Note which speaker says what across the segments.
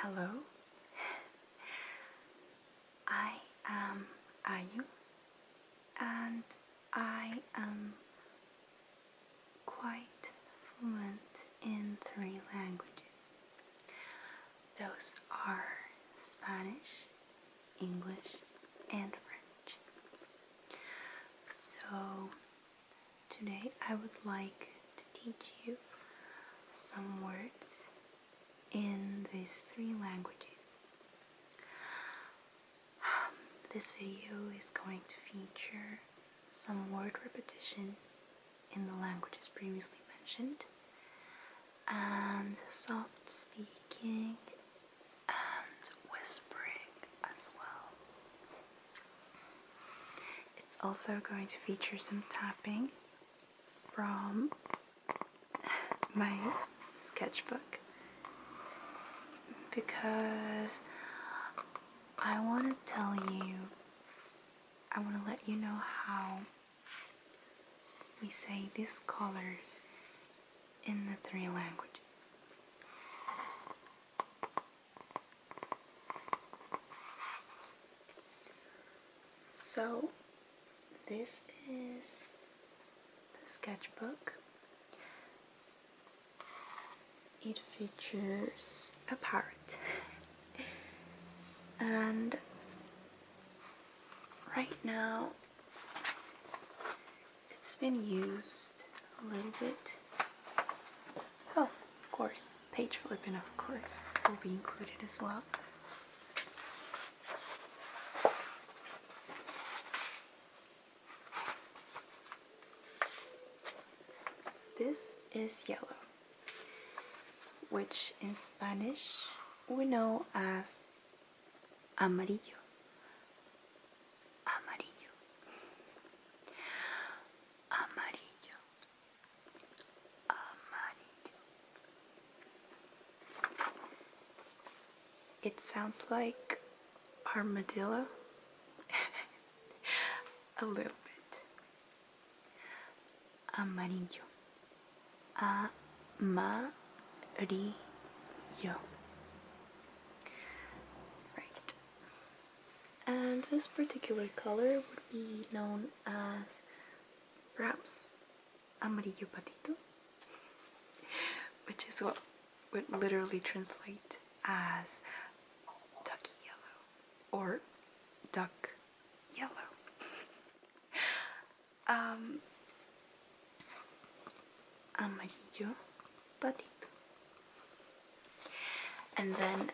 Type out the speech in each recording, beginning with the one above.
Speaker 1: Hello, I am Ayu and I am quite fluent in 3 languages. Those are Spanish, English, and French. So today I would like to teach you some words in these 3 languages. This video is going to feature some word repetition in the languages previously mentioned, and soft speaking and whispering as well. It's also going to feature some tapping from my sketchbook, because I want to let you know how we say these colors in the 3 languages. So this is the sketchbook. It features a parrot. And right now it's been used a little bit. Oh, of course, page flipping, of course, will be included as well. This is yellow, which in Spanish we know as amarillo. Amarillo. Amarillo. Amarillo. It sounds like armadillo. A little bit. Amarillo. Amarillo. Right. And this particular color would be known as perhaps amarillo patito, which is what would literally translate as ducky yellow or duck yellow. Amarillo patito. And then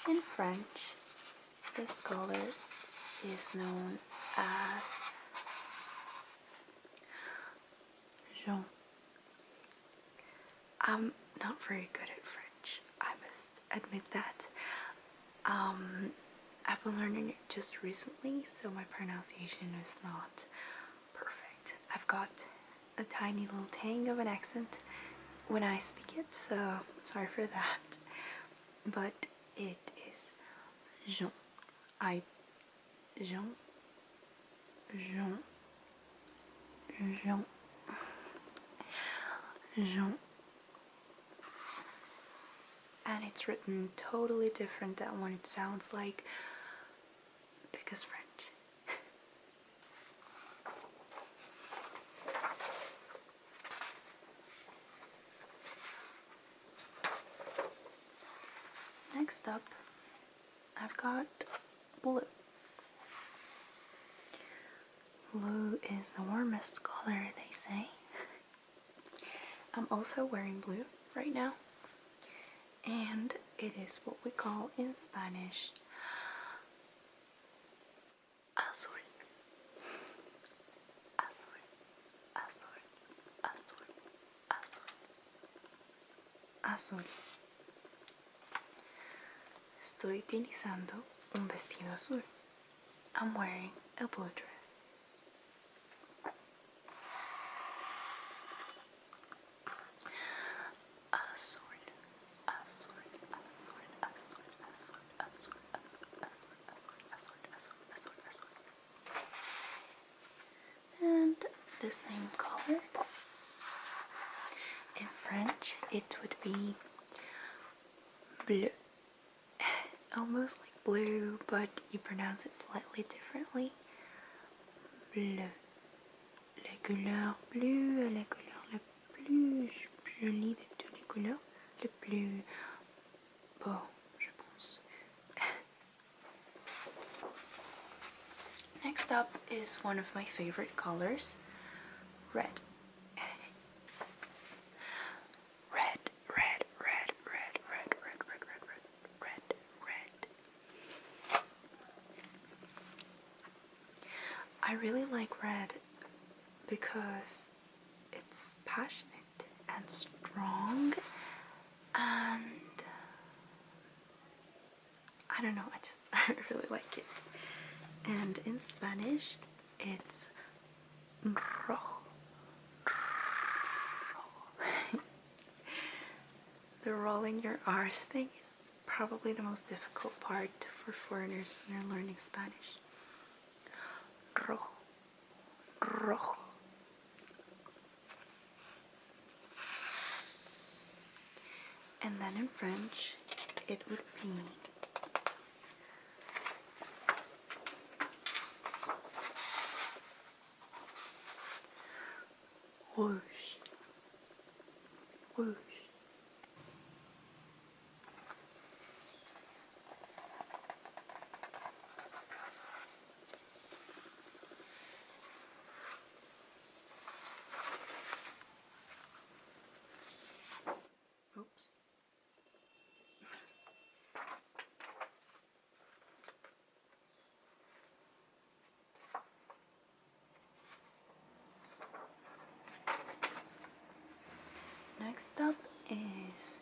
Speaker 1: in French, this color is known as jaune. I'm not very good at French, I must admit that. I've been learning it just recently, so my pronunciation is not perfect. I've got a tiny little tang of an accent when I speak it, so sorry for that. But it is jaune. Jaune. Jaune. Jaune. Jaune. And it's written totally different than what it sounds like, because French. Next up, I've got blue. Blue is the warmest color, they say. I'm also wearing blue right now, and it is what we call in Spanish azul. Azul. Azul. Azul. Azul. Azul. Estoy utilizando un vestido azul. I'm wearing a blue dress. And the same color French it would be bleu. Almost like blue, but you pronounce it slightly differently. Bleu. La couleur bleue, la couleur la plus jolie de toutes les couleurs, le plus beau, je pense. Next up is one of my favorite colors, red. Red, red, red, red, red, red, red, red, red, red, red. I really like red because it's passionate and strong, and I don't know, I really like it. And in Spanish it's rojo. The rolling your R's thing is probably the most difficult part for foreigners when they're learning Spanish. Rojo. Rojo. And then in French, it would be rouge. Rouge. Oops. Next up is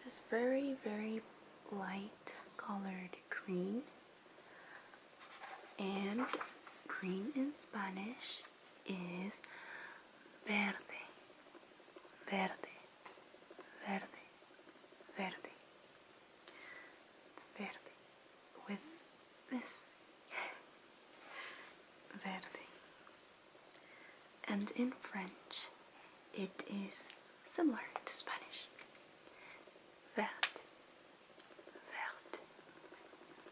Speaker 1: this very, very light colored green. And green in Spanish is verde. Verde. Verde. Verde. Verde. With this verde. And in French, it is similar to Spanish. Verde. Verde.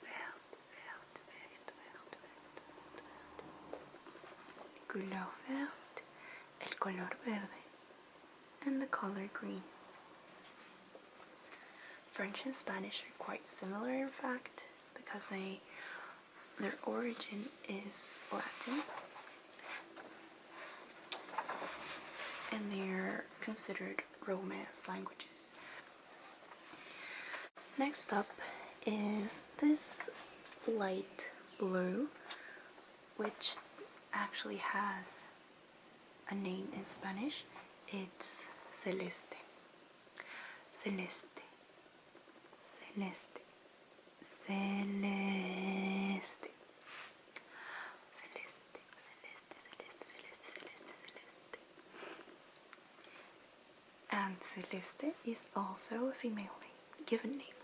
Speaker 1: Verde. Verde. Verde. Verde. Couleur verte. El color verde. And the color green. French and Spanish are quite similar, in fact, because their origin is Latin, and they're considered Romance languages. Next up is this light blue, which actually has a name in Spanish. It's celeste. Celeste. Celeste. Celeste. Celeste. Celeste. Celeste. Celeste. Celeste. Celeste. And Celeste is also a female name, given name.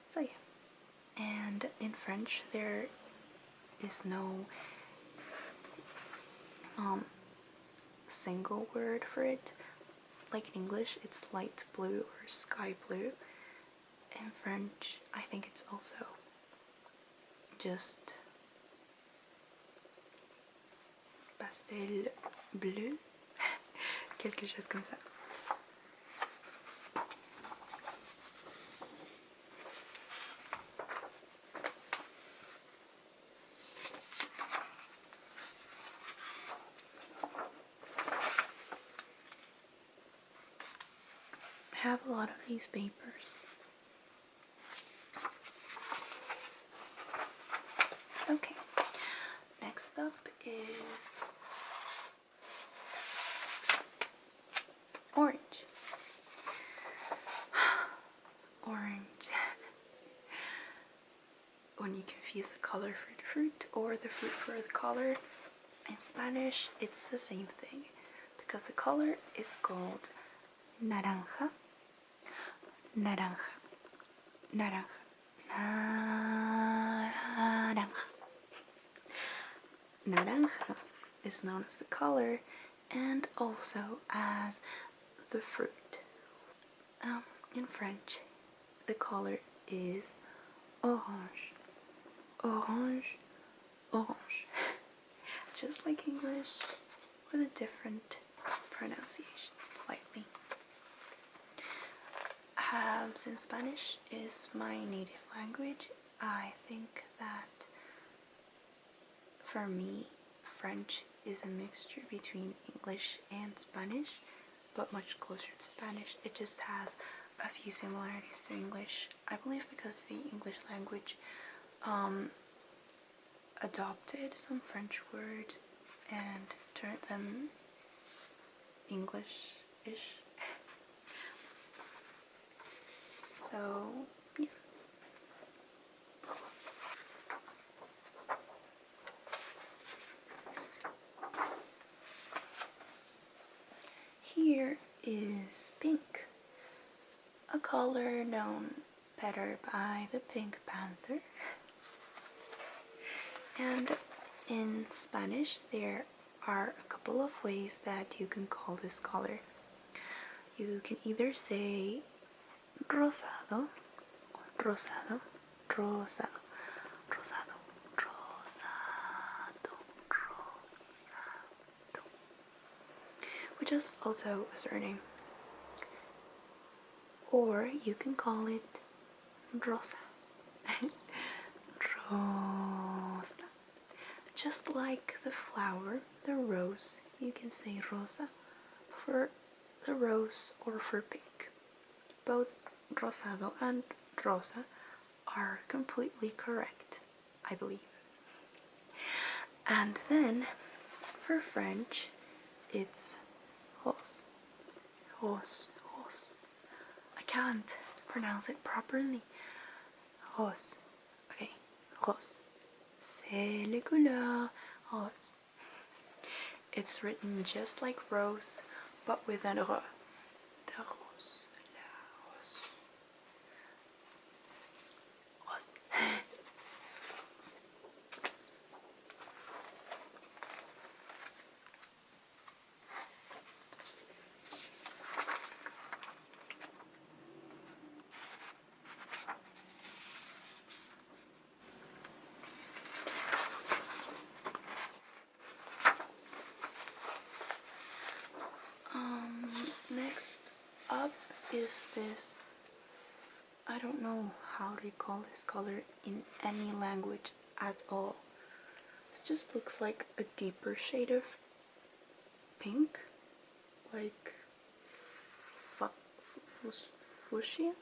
Speaker 1: So yeah. And in French there is no single word for it. Like in English it's light blue or sky blue. In French I think it's also just pastel bleu. Quelque chose comme ça. I have a lot of these papers. Okay, next up is orange. Orange. When you confuse the color for the fruit or the fruit for the color, in Spanish it's the same thing, because the color is called naranja. Naranja. Naranja. Naranja. Naranja is known as the color and also as the fruit. In French, the color is orange. Orange, orange. Just like English, with a different pronunciation slightly. Since Spanish is my native language, I think that for me, French is a mixture between English and Spanish, but much closer to Spanish. It just has a few similarities to English. I believe because the English language adopted some French words and turned them English-ish. So, yeah. Here is pink, a color known better by the Pink Panther. And in Spanish, there are a couple of ways that you can call this color. You can either say rosado, rosado, rosado, rosado, rosado, rosado, which is also a surname. Or you can call it rosa. Rosa. Just like the flower, the rose, you can say rosa for the rose or for pink. Both rosado and rosa are completely correct, I believe. And then for French, it's rose. Rose, rose. I can't pronounce it properly. Rose. Okay, rose. C'est les couleurs rose. It's written just like rose, but with an R. The rose. La rose. Rose. Next up is this, I don't know how to call this color in any language at all. It just looks like a deeper shade of pink, like fuchsia?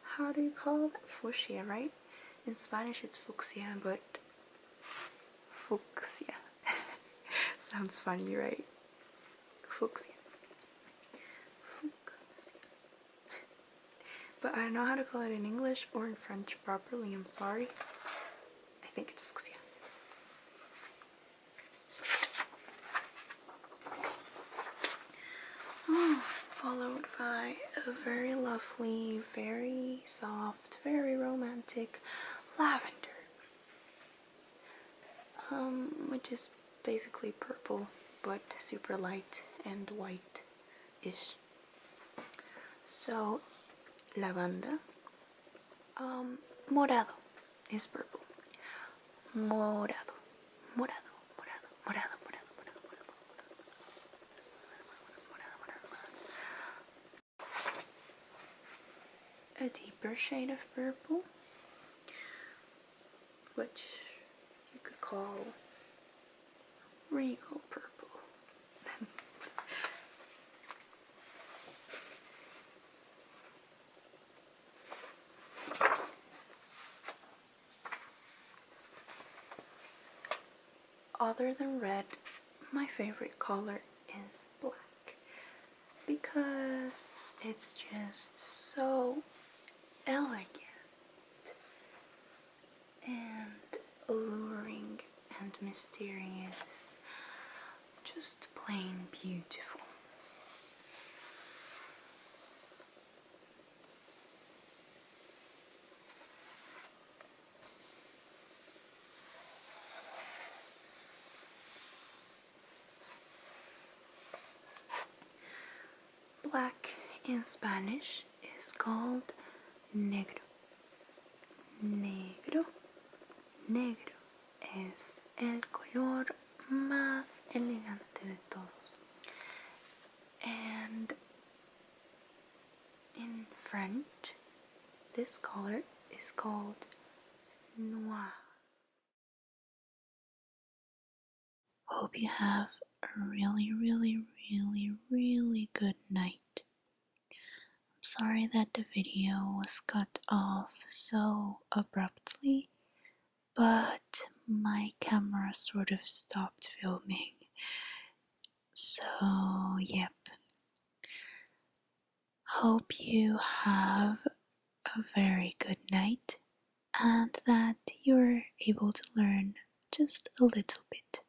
Speaker 1: How do you call that? Fuchsia, right? In Spanish it's fucsia, but fucsia. Sounds funny, right? Fucsia. But I don't know how to call it in English or in French properly, I'm sorry. I think it's fuchsia. Followed by a very lovely, very soft, very romantic lavender. Which is basically purple, but super light and white-ish. So, lavanda. Morado is purple. Morado, morado, morado, morado, morado, morado, morado, morado, morado. A deeper shade of purple, which you could call regal purple. Other than red, my favorite color is black because it's just so elegant and alluring and mysterious, just plain beautiful. black in Spanish is called negro. Negro. Negro es el color más elegante de todos. And in French, this color is called noir. Hope you have a really, really, really, really good night. I'm sorry that the video was cut off so abruptly, but my camera sort of stopped filming. So, yep. Hope you have a very good night and that you're able to learn just a little bit.